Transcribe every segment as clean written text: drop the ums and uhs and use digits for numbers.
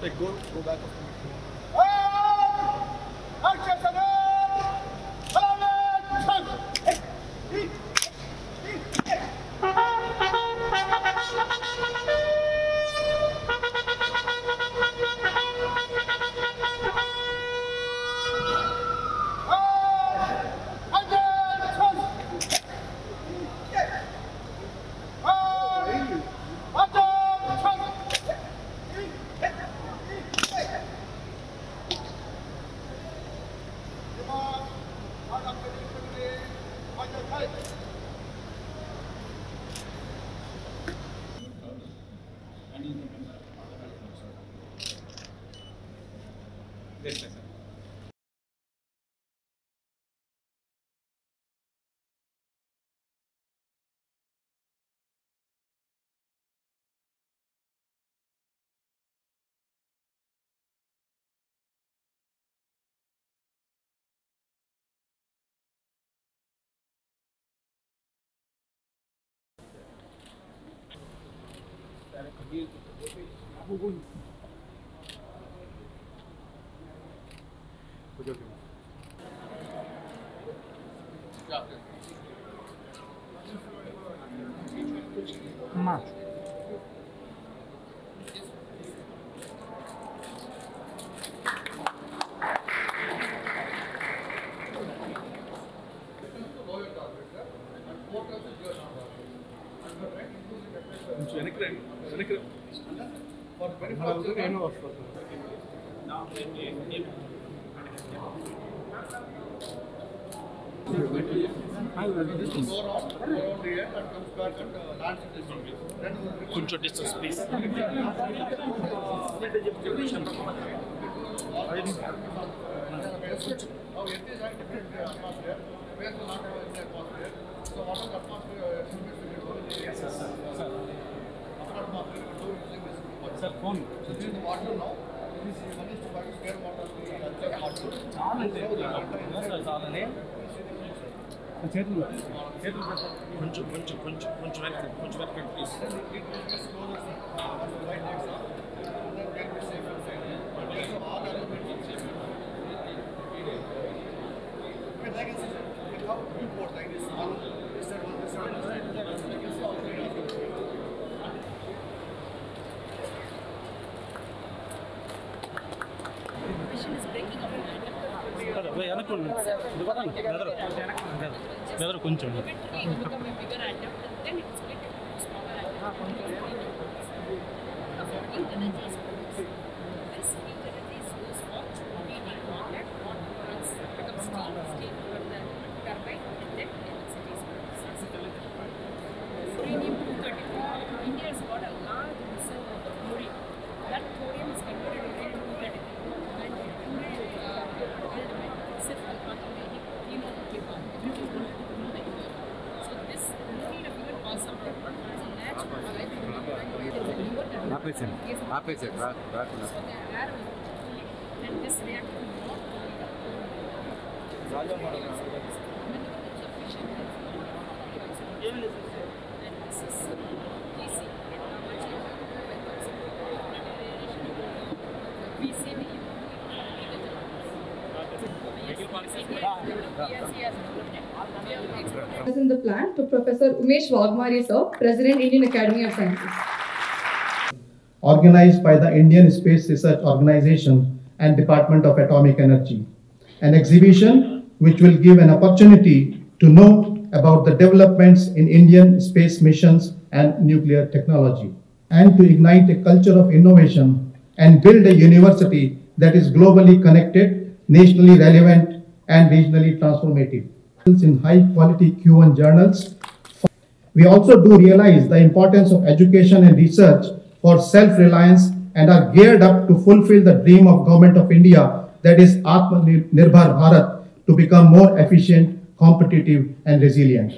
Go back. Yes, sir. Mas కొంచెం distance, please. Sir, phone. కొంచెం వెనక్కి ప్లీజ్. కొంచెం India has got a large reserve of thorium. That thorium is converted into 233 and so this no need of even pass up as a natural life opposite, so the air will fully and this reactor will not and this is easy. In the plan to Professor Umesh Wagmari sir, President Indian Academy of Sciences. Organized by the Indian Space Research Organization and Department of Atomic Energy. An exhibition which will give an opportunity to know about the developments in Indian space missions and nuclear technology, and to ignite a culture of innovation and build a university that is globally connected, nationally relevant, and regionally transformative. In high quality Q1 journals. We also do realize the importance of education and research for self-reliance and are geared up to fulfill the dream of Government of India, that is Atmanirbhar Bharat, to become more efficient, competitive and resilient.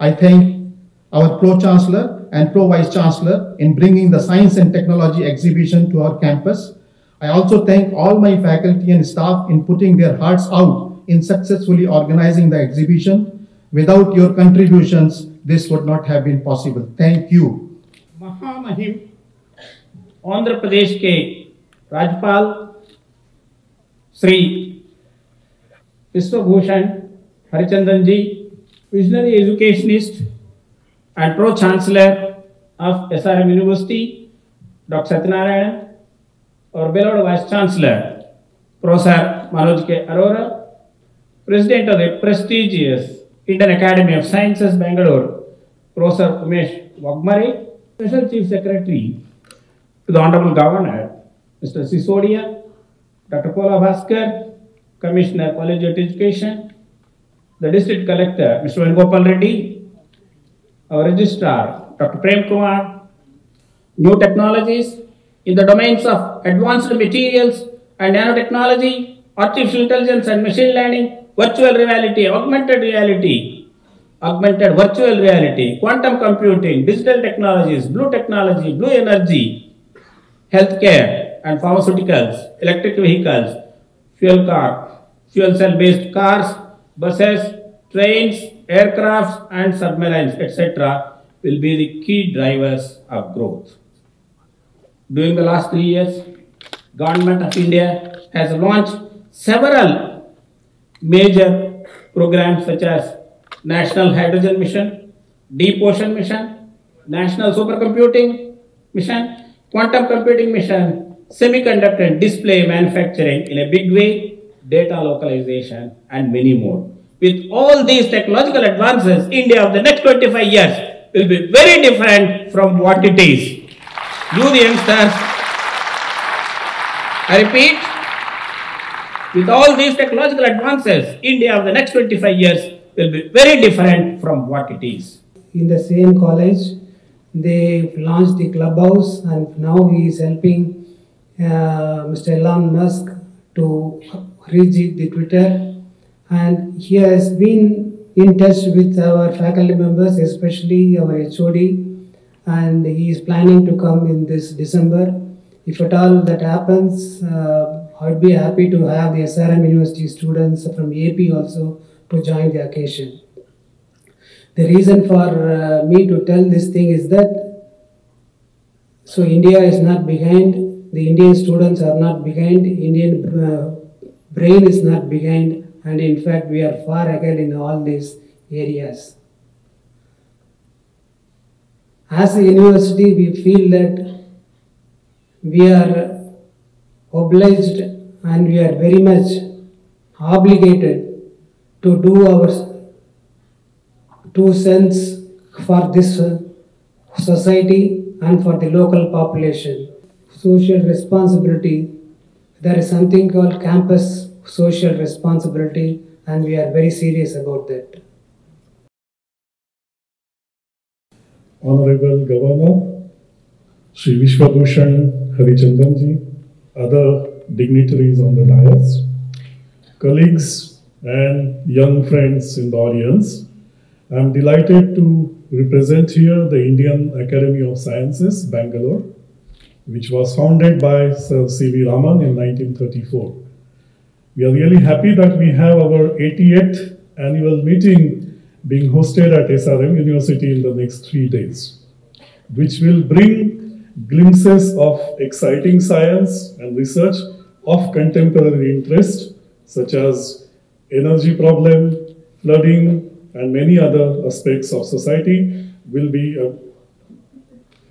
I thank our Pro-Chancellor and Pro-Vice Chancellor in bringing the Science and Technology exhibition to our campus. I also thank all my faculty and staff in putting their hearts out in successfully organizing the exhibition. Without your contributions, this would not have been possible. Thank you. महामहिम आंध्र प्रदेश के Rajpal Sri Vishwabhushan Harichandanji, visionary educationist and Pro-Chancellor of SRM University, Dr. Satyanarayan, our beloved Vice Chancellor, Professor Manoj K. Arora, President of the prestigious Indian Academy of Sciences, Bangalore, Professor Umesh Wagmare, Special Chief Secretary to the Honorable Governor, Mr. Sisodia, Dr. Pola Bhaskar, Commissioner, College of Education, the District Collector, Mr. Venugopal Reddy, our Registrar, Dr. Prem Kumar, new technologies in the domains of advanced materials and nanotechnology, artificial intelligence and machine learning, virtual reality, augmented virtual reality, quantum computing, digital technologies, blue technology, blue energy, healthcare and pharmaceuticals, electric vehicles, fuel cell based cars, buses, trains, aircrafts and submarines, etc. will be the key drivers of growth. During the last 3 years, Government of India has launched several major programs such as National Hydrogen Mission, Deep Ocean Mission, National Supercomputing Mission, Quantum Computing Mission, Semiconductor and Display Manufacturing in a big way, data localization and many more. With all these technological advances, India of the next 25 years will be very different from what it is. You the youngsters, I repeat, with all these technological advances, India of the next 25 years will be very different from what it is. In the same college, they launched the clubhouse, and now he is helping Mr. Elon Musk to reach the Twitter, and he has been in touch with our faculty members, especially our HOD, and he is planning to come in this December. If at all that happens, I'd be happy to have the SRM University students from AP also to join the occasion. The reason for me to tell this thing is that, so India is not behind, the Indian students are not behind, Indian brain is not behind, and in fact we are far ahead in all these areas. As a university, we feel that we are obliged and we are very much obligated to do our 2 cents for this society and for the local population. Social responsibility, there is something called campus social responsibility, and we are very serious about that. Honorable Governor, Shri Vishwabhushan Harichandanji, other dignitaries on the dais, colleagues and young friends in the audience, I am delighted to represent here the Indian Academy of Sciences, Bangalore, which was founded by Sir C.V. Raman in 1934. We are really happy that we have our 88th annual meeting being hosted at SRM University in the next 3 days, which will bring glimpses of exciting science and research of contemporary interest, such as energy problem, flooding, and many other aspects of society will be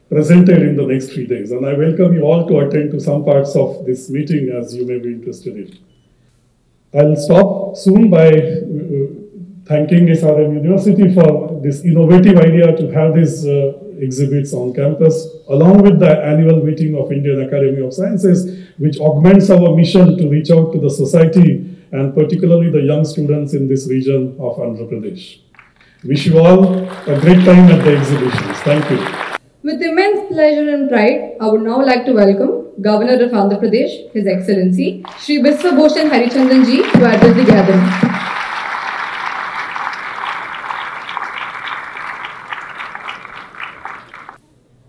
presented in the next 3 days. And I welcome you all to attend to some parts of this meeting as you may be interested in. I'll stop soon by thanking SRM University for this innovative idea to have these exhibits on campus, along with the annual meeting of Indian Academy of Sciences, which augments our mission to reach out to the society and particularly the young students in this region of Andhra Pradesh. Wish you all a great time at the exhibitions. Thank you. With immense pleasure and pride, I would now like to welcome Governor of Andhra Pradesh, His Excellency, Shri Vishwabhushan Harichandanji, to address the gathering.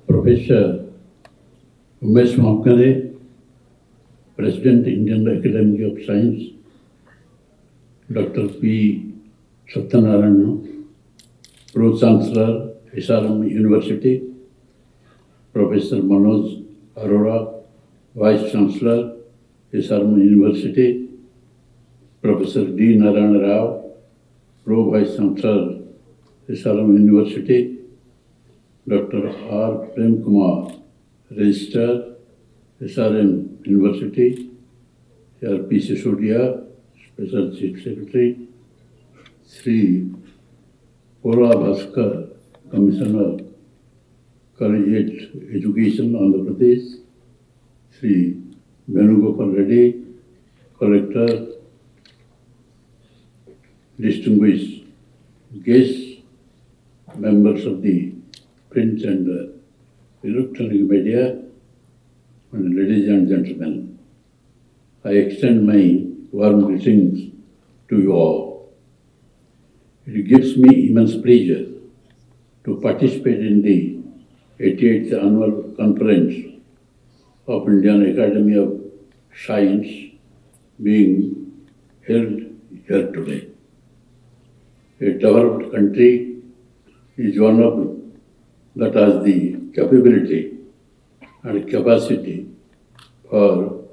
Professor Umesh Wagmare, President, Indian Academy of Science, Dr. P. Satyanarayan, Pro-Chancellor, SRM University, Professor Manoj Arora, Vice Chancellor, SRM University, Professor D. Narayana Rao, Pro Vice Chancellor, SRM University, Dr. R. Prem Kumar, Registrar, SRM University, R.P. Sisodia, Special Chief Secretary, Sri Pola Bhaskar, Commissioner, Collegiate Education, Andhra Pradesh, Sri Venugopal Reddy, Collector, distinguished guests, members of the print and electronic media, and ladies and gentlemen, I extend my warm greetings to you all. It gives me immense pleasure to participate in the 88th Annual Conference of Indian Academy of Science being held here today. A developed country is one of that has the capability and capacity for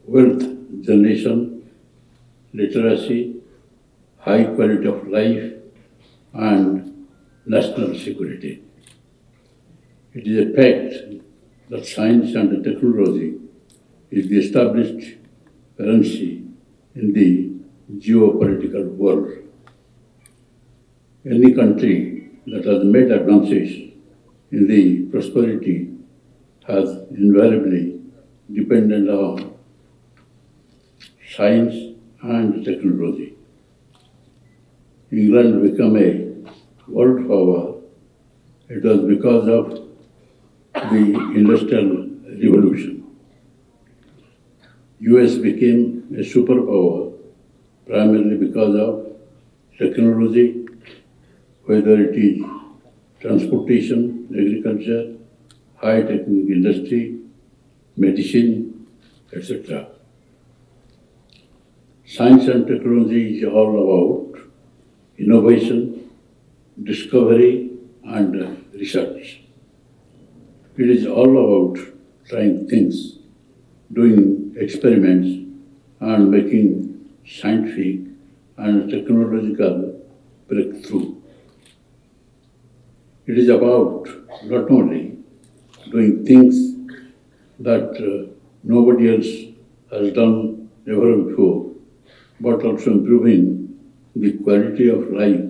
wealth generation, literacy, high quality of life, and national security. It is a fact that science and technology is the established currency in the geopolitical world. Any country that has made advances in the prosperity has invariably depended on science and technology. England became a world power. It was because of the Industrial Revolution. US became a superpower primarily because of technology, whether it is transportation, agriculture, high-tech industry, medicine, etc. Science and technology is all about innovation, discovery, and research. It is all about trying things, doing experiments, and making scientific and technological breakthrough. It is about not only doing things that nobody else has done ever before, but also improving the quality of life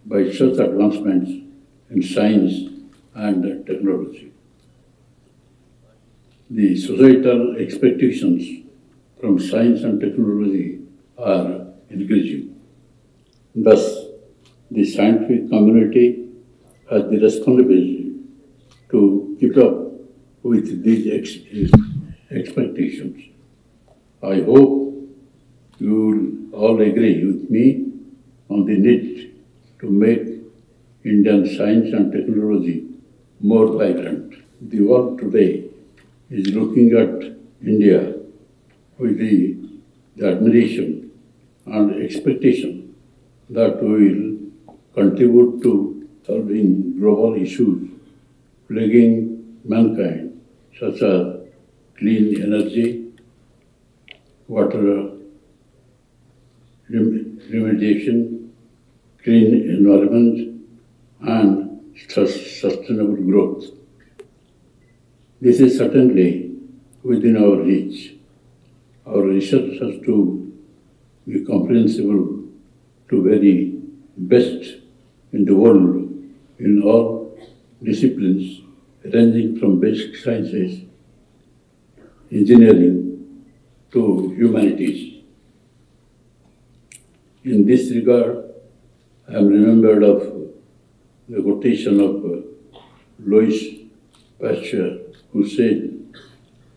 by such advancements in science and technology. The societal expectations from science and technology are increasing. Thus, the scientific community has the responsibility to keep up with these expectations. I hope you will all agree with me on the need to make Indian science and technology more vibrant. The world today is looking at India with the admiration and expectation that we will contribute to solving global issues plaguing mankind, such as clean energy, water remediation, clean environment, and sustainable growth. This is certainly within our reach. Our research has to be comprehensible to very best in the world in all disciplines ranging from basic sciences, engineering to humanities. In this regard, I am remembered of the quotation of Louis Pasteur, who said,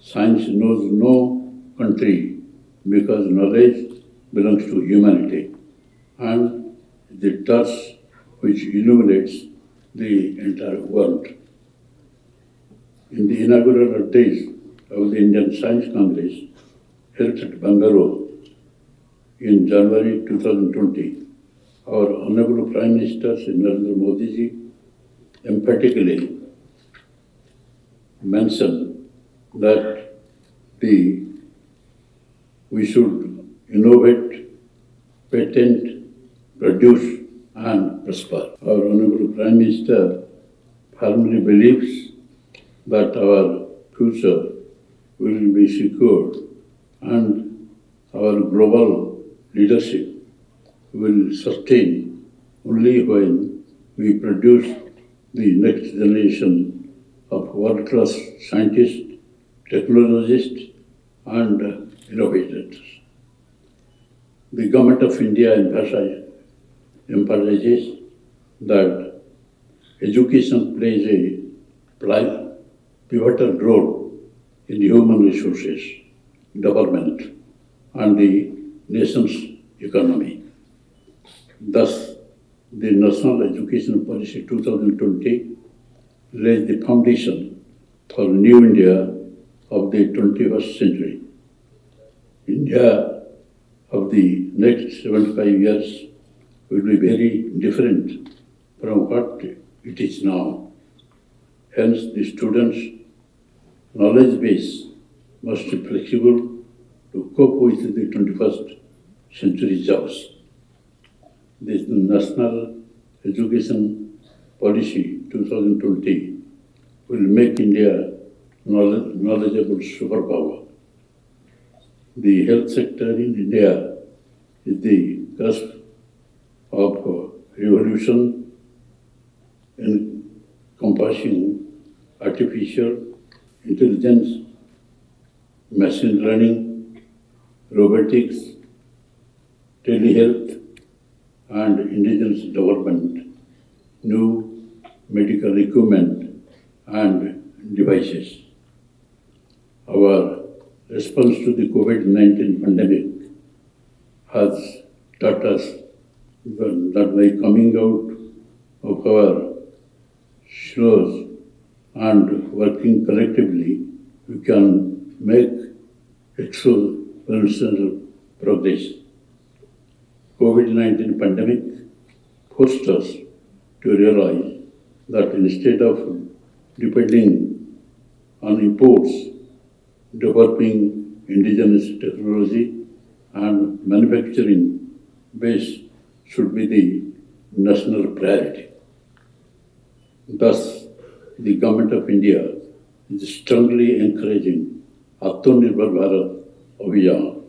"Science knows no country because knowledge belongs to humanity and the torch which illuminates the entire world." In the inaugural address of the Indian Science Congress held at Bangalore in January 2020, our Honorable Prime Minister Shri Narendra Modi ji emphatically mentioned that we should innovate, patent, produce, and prosper. Our Honorable Prime Minister firmly believes that our future will be secured and our global leadership will sustain only when we produce the next generation of world-class scientists, technologists, and innovators. The Government of India emphasizes that education plays a pivotal role in human resources, development, and the nation's economy. Thus, the National Education Policy 2020 lays the foundation for New India of the 21st century. India of the next 75 years will be very different from what it is now. Hence, the students' knowledge base must be flexible to cope with the 21st century jobs. The National Education Policy 2020 will make India knowledgeable superpower. The health sector in India is the cusp of revolution encompassing artificial intelligence, machine learning, robotics, telehealth, and indigenous development, new medical equipment and devices. Our response to the COVID-19 pandemic has taught us that by coming out of our slows and working collectively, we can make exponential progress. COVID-19 pandemic forced us to realize that instead of depending on imports, developing indigenous technology and manufacturing base should be the national priority. Thus, the Government of India is strongly encouraging Atmanirbhar Bharat Abhiyan,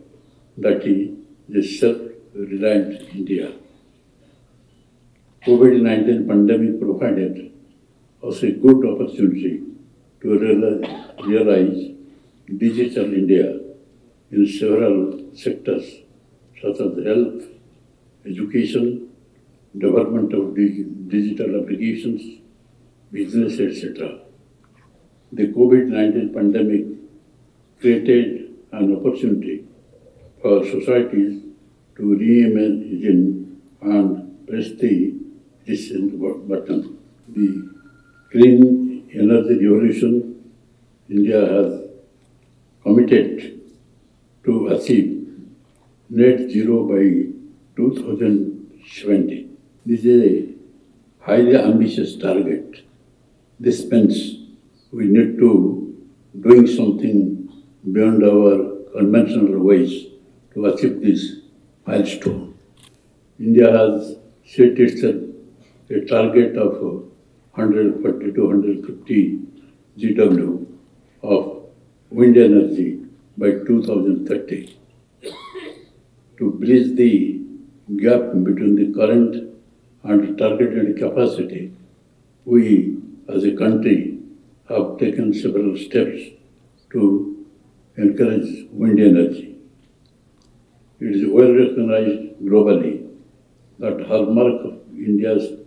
that is, the self-reliant India. COVID-19 pandemic provided us a good opportunity to realize digital India in several sectors such as health, education, development of digital applications, business, etc. The COVID-19 pandemic created an opportunity for societies to reimagine and press the reset button. The green energy revolution India has committed to achieve net zero by 2070. This is a highly ambitious target. This means we need to doing something beyond our conventional ways to achieve this milestone. India has set itself a target of 140 to 150 GW of wind energy by 2030. To bridge the gap between the current and targeted capacity, we as a country have taken several steps to encourage wind energy. It is well recognized globally that hallmark of India's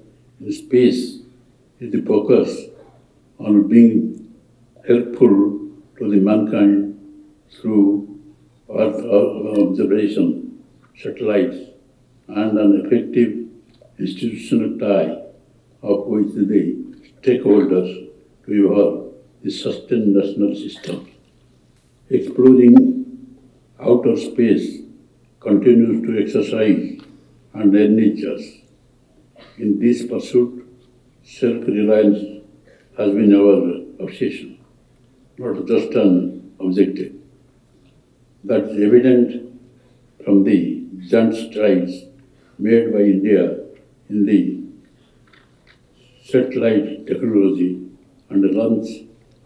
space is the focus on being helpful to the mankind through Earth observation, satellites, and an effective institutional tie of which the stakeholders to evolve the sustained national system. Exploring outer space continues to exercise and enrich us. In this pursuit, self-reliance has been our obsession, not just an objective. That is evident from the giant strides made by India in the satellite technology and launch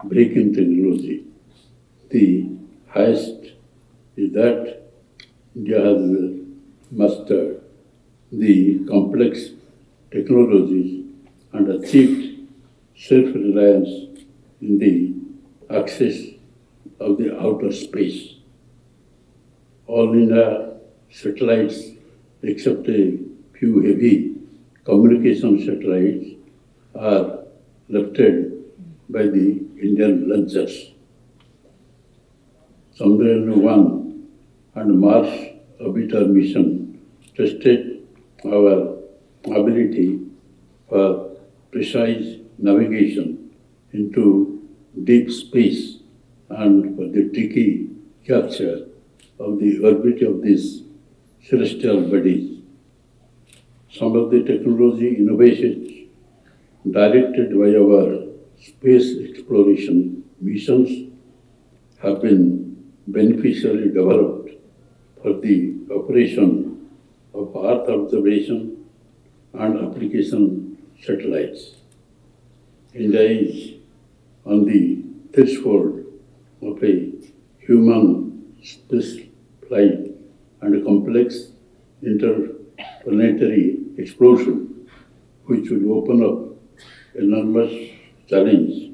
breaking technology. The highest is that India has mastered the complex technologies and achieved self-reliance in the access of the outer space. All India satellites, except a few heavy communication satellites, are lifted by the Indian launchers. Chandrayaan-1 and Mars orbiter mission tested our ability for precise navigation into deep space and for the tricky capture of the orbit of these celestial bodies. Some of the technology innovations directed by our space exploration missions have been beneficially developed for the operation of Earth observation and application satellites. India is on the threshold of a human space flight and a complex interplanetary explosion, which will open up enormous challenge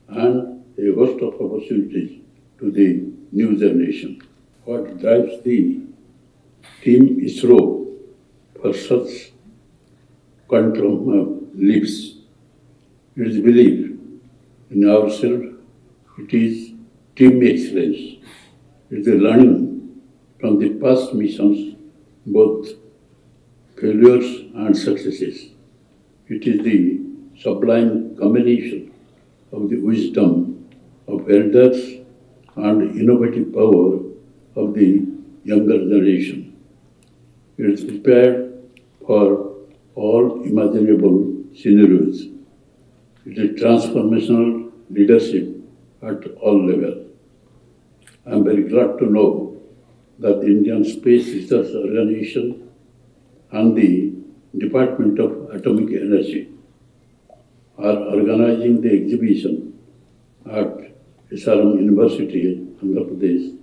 and a host of opportunities to the new generation. What drives the team ISRO for such quantum leaps? It is belief in ourselves, it is team excellence, it is the learning from the past missions, both failures and successes. It is the sublime combination of the wisdom of elders and innovative power of the younger generation. It is prepared for all imaginable scenarios. It is transformational leadership at all levels. I am very glad to know that the Indian Space Research Organization and the Department of Atomic Energy are organizing the exhibition at SRM University, Andhra Pradesh,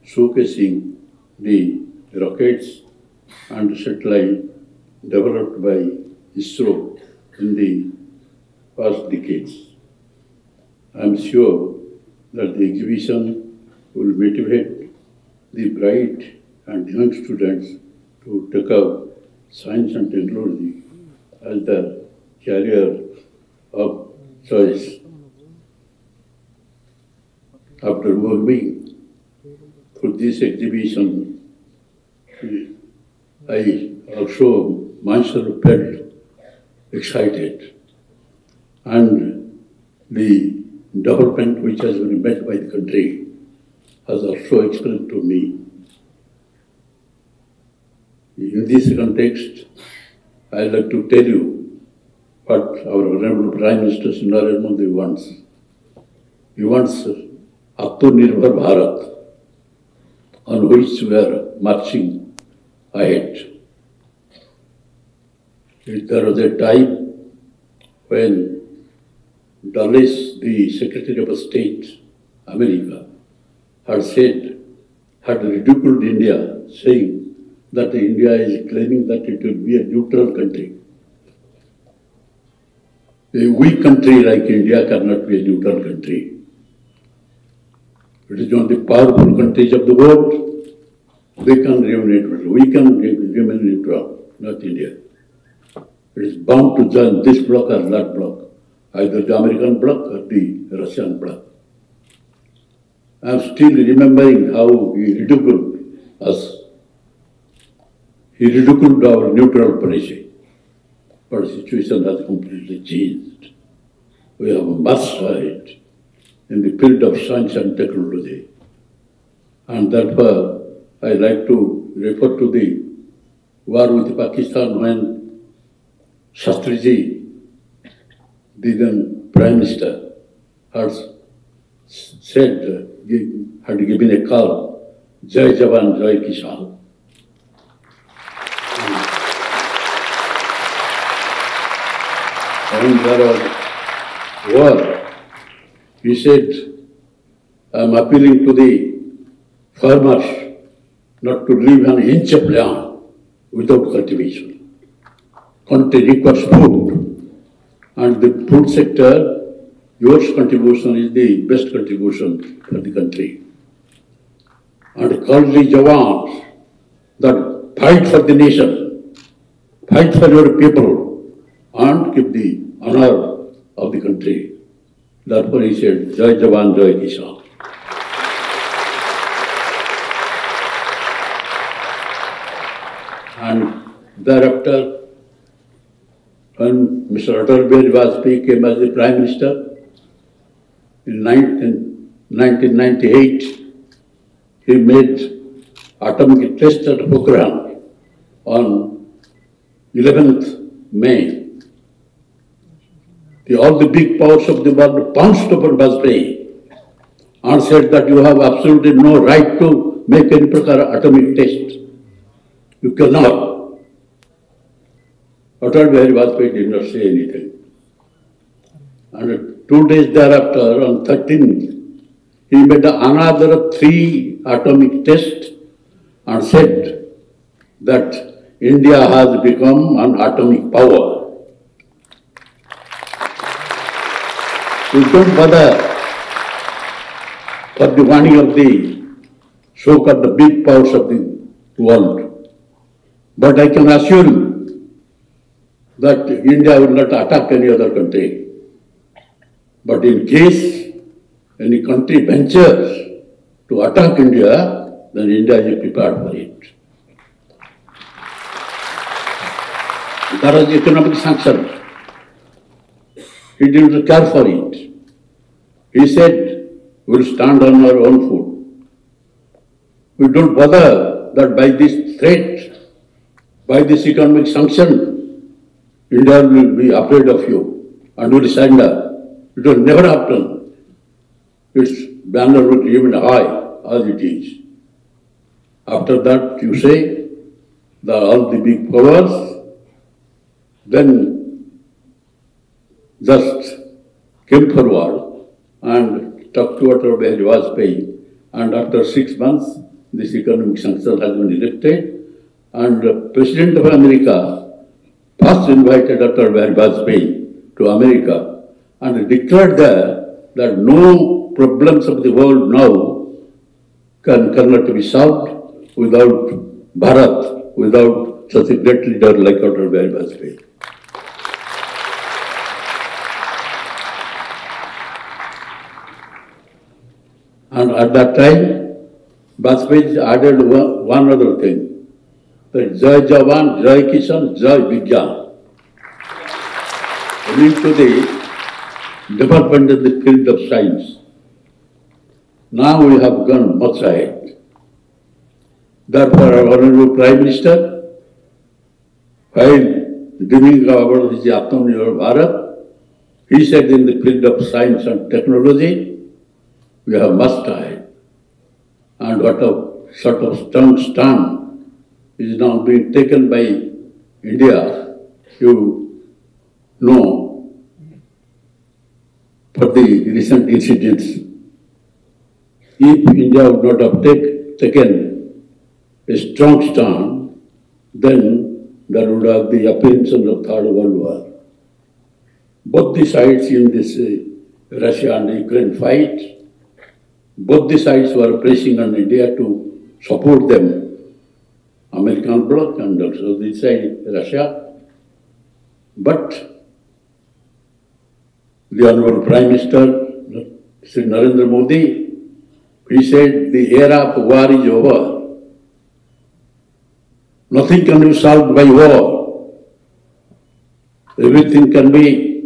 showcasing the rockets and satellite developed by ISRO in the past decades. I am sure that the exhibition will motivate the bright and young students to take up science and technology as their career of choice. After moving through this exhibition, I also myself felt excited, and the development which has been made by the country has also explained to me. In this context, I'd like to tell you what our Honorable Prime Minister Narendra Modi wants. He wants Atmanirbhar Bharat, on which we are marching ahead. There was a time when Dulles, the Secretary of State, America, had ridiculed India, saying that India is claiming that it will be a neutral country. A weak country like India cannot be a neutral country. It is one of the powerful countries of the world. They can remain neutral. We can remain neutral, not India. It is bound to join this bloc or that bloc, either the American bloc or the Russian bloc. I am still remembering how he ridiculed us. He ridiculed our neutral policy. But the situation has completely changed. We have marched ahead in the field of science and technology. And therefore, I like to refer to the war with Pakistan when Shastriji, the then Prime Minister, had given a call Jai Jawan, Jai Kisan. And there was war. He said, I am appealing to the farmers not to leave an inch of land without cultivation. Country requires food, and the food sector, your contribution is the best contribution for the country. And call the Jawans that fight for the nation, fight for your people, and keep the honor of the country. Therefore he said, Jai Jawan, Jai Kisan. And thereafter, when Mr. Atal Bihari Vajpayee came as the Prime Minister, in 1998, he made atomic test at Pokhran on 11th May. All the big powers of the world pounced upon Vajpayee and said that you have absolutely no right to make any atomic test. You cannot. Atal Bihari Vajpayee did not say anything. And 2 days thereafter, on 13th, he made another 3 atomic tests and said that India has become an atomic power. You don't bother for the warning of the so-called big powers of the world. But I can assure you that India will not attack any other country. But in case any country ventures to attack India, then India is prepared for it. There was economic sanctions. He didn't care for it. He said, we'll stand on our own foot. We don't bother that by this threat, by this economic sanction, India will be afraid of you and will surrender. It will never happen. Its banner will remain high as it is. After that, you say that all the big powers then just came forward and talked to Atal Bihari Vajpayee. And after 6 months, this economic sanction has been lifted. And the President of America first invited Atal Bihari Vajpayee to America and declared there that no problems of the world now cannot be solved without Bharat, without such a great leader like Atal Bihari Vajpayee. And at that time, Vajpayee added one other thing, that Jai Jawan, Jai Kisan, Jai Vigyan. Linked to the development in the field of science. Now we have gone much ahead. Therefore, our Honorable Prime Minister, while dreaming about his Atmanirbhar Bharat, he said in the field of science and technology, we have much ahead. And what a sort of strong stand is now being taken by India, you know, for the recent incidents. If India would not have taken a strong stand, then there would have the appearance of the Third World War. Both the sides in this Russia and Ukraine fight, both the sides were pressing on India to support them, American bloc and also this side Russia. But the Honorable Prime Minister, Sri Narendra Modi, he said the era of war is over. Nothing can be solved by war. Everything can be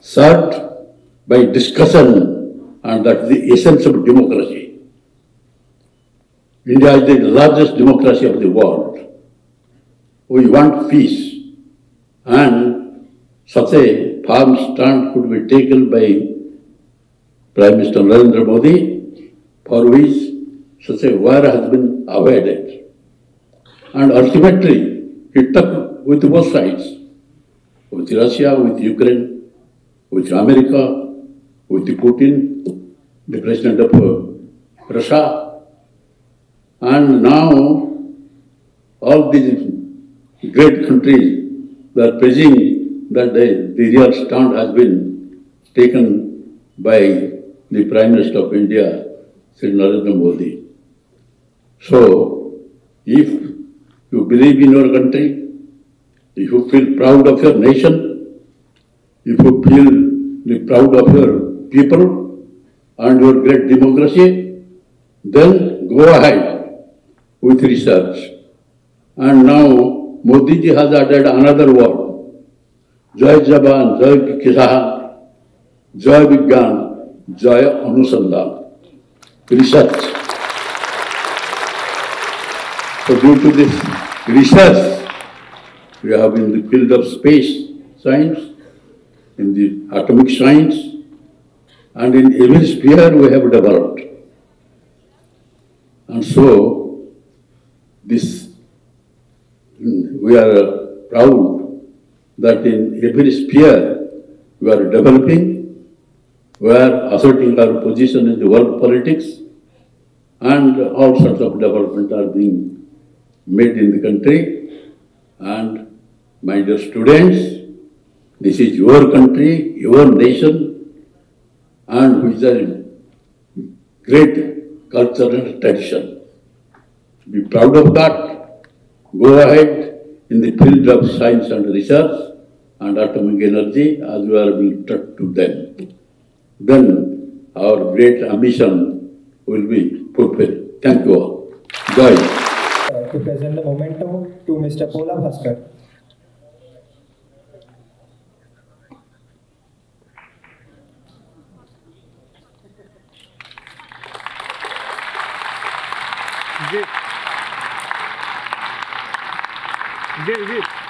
solved by discussion, and that's the essence of democracy. India is the largest democracy of the world. We want peace, and such a firm stand could be taken by Prime Minister Narendra Modi, for which such a war has been avoided. And ultimately, it took with both sides, with Russia, with Ukraine, with America, with Putin, the president of Russia. And now, all these great countries, they are praising that the real stand has been taken by the Prime Minister of India, Sri Narendra Modi. So, if you believe in your country, if you feel proud of your nation, if you feel proud of your people and your great democracy, then go ahead with research. And now Modi ji has added another word, Jai Jawan, Jai Kisan, Jai Vigyan, Jai Anusandhan, research. So due to this research, we have in the field of space science, in the atomic science, and in every sphere we have developed. And so, we are proud that in every sphere we are developing, we are asserting our position in the world politics, and all sorts of development are being made in the country. And my dear students, this is your country, your nation, and which is a great culture and tradition. Be proud of that. Go ahead in the field of science and research and atomic energy as we are being taught to them. Then our great ambition will be fulfilled. Thank you all. Joy. To present the memento to Mr. Pola Bhaskar. Give.